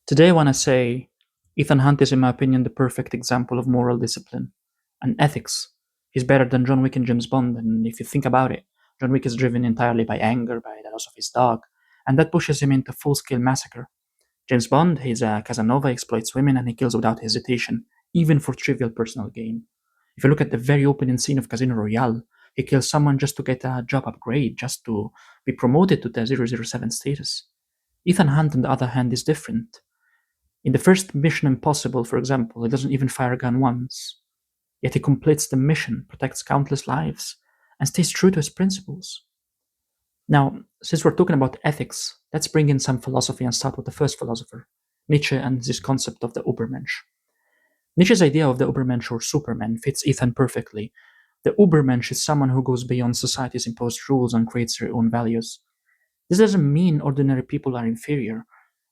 Today, I want to say Ethan Hunt is, in my opinion, the perfect example of moral discipline and ethics. He's better than John Wick and James Bond, and if you think about it, John Wick is driven entirely by anger, by the loss of his dog, and that pushes him into full scale massacre. James Bond, he's a Casanova, exploits women, and he kills without hesitation, even for trivial personal gain. If you look at the very opening scene of Casino Royale, he kills someone just to get a job upgrade, just to be promoted to the 007 status. Ethan Hunt, on the other hand, is different. In the first Mission Impossible, for example, he doesn't even fire a gun once. Yet he completes the mission, protects countless lives, and stays true to his principles. Now, since we're talking about ethics, let's bring in some philosophy and start with the first philosopher, Nietzsche, and this concept of the Übermensch. Nietzsche's idea of the Übermensch or Superman fits Ethan perfectly. The Übermensch is someone who goes beyond society's imposed rules and creates their own values. This doesn't mean ordinary people are inferior.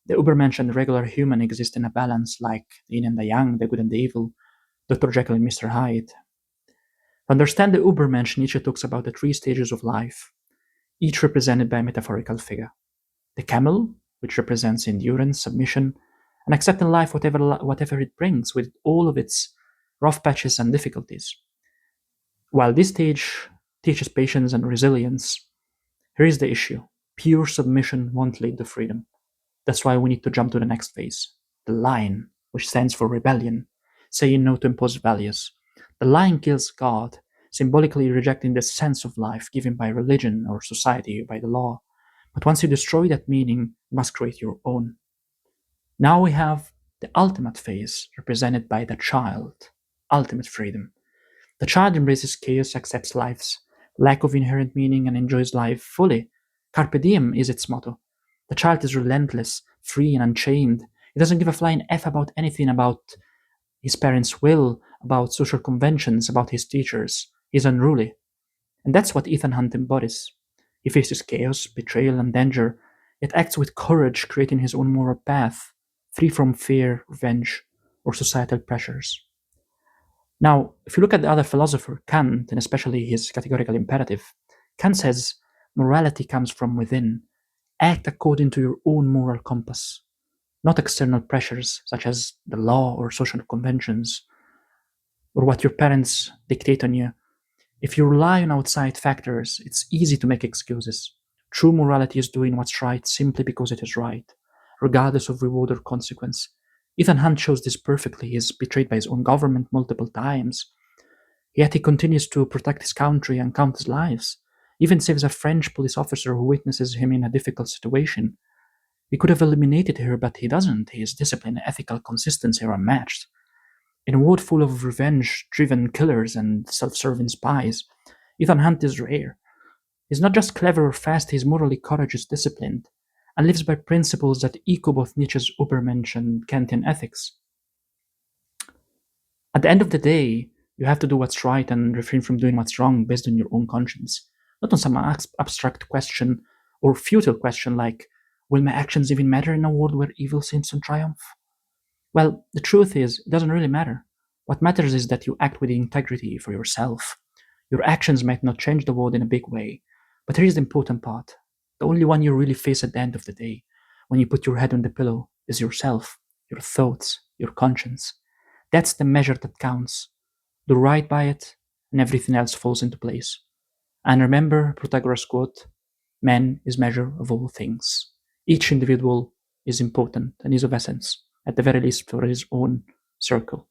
The Übermensch and the regular human exist in a balance, like the yin and the yang, the good and the evil, Dr. Jekyll and Mr. Hyde. To understand the Übermensch, Nietzsche talks about the three stages of life, each represented by a metaphorical figure. The camel, which represents endurance, submission, and accepting life whatever it brings, with all of its rough patches and difficulties. While this stage teaches patience and resilience, here is the issue. Pure submission won't lead to freedom. That's why we need to jump to the next phase, the lion, which stands for rebellion, saying no to imposed values. The lion kills God, symbolically rejecting the sense of life given by religion or society or by the law. But once you destroy that meaning, you must create your own. Now we have the ultimate phase, represented by the child, ultimate freedom. The child embraces chaos, accepts life's lack of inherent meaning, and enjoys life fully. Carpe diem is its motto. The child is relentless, free, and unchained. He doesn't give a flying F about anything, about his parents' will, about social conventions, about his teachers. He's unruly. And that's what Ethan Hunt embodies. He faces chaos, betrayal, and danger, yet acts with courage, creating his own moral path, free from fear, revenge, or societal pressures. Now, if you look at the other philosopher, Kant, and especially his categorical imperative, Kant says morality comes from within. Act according to your own moral compass, not external pressures such as the law or social conventions or what your parents dictate on you. If you rely on outside factors, it's easy to make excuses. True morality is doing what's right simply because it is right, regardless of reward or consequence. Ethan Hunt shows this perfectly. He is betrayed by his own government multiple times, yet he continues to protect his country and countless lives. Even saves a French police officer who witnesses him in a difficult situation. He could have eliminated her, but he doesn't. His discipline and ethical consistency are unmatched. In a world full of revenge driven killers and self serving spies, Ethan Hunt is rare. He's not just clever or fast, he's morally courageous, disciplined, and lives by principles that echo both Nietzsche's Übermensch and Kantian ethics. At the end of the day, you have to do what's right and refrain from doing what's wrong based on your own conscience, not on some abstract question or futile question like, will my actions even matter in a world where evil seems to triumph? Well, the truth is, it doesn't really matter. What matters is that you act with integrity for yourself. Your actions might not change the world in a big way, but here's the important part. The only one you really face at the end of the day, when you put your head on the pillow, is yourself, your thoughts, your conscience. That's the measure that counts. Do right by it, and everything else falls into place. And remember Protagoras' quote, man is measure of all things. Each individual is important and is of essence, at the very least for his own circle.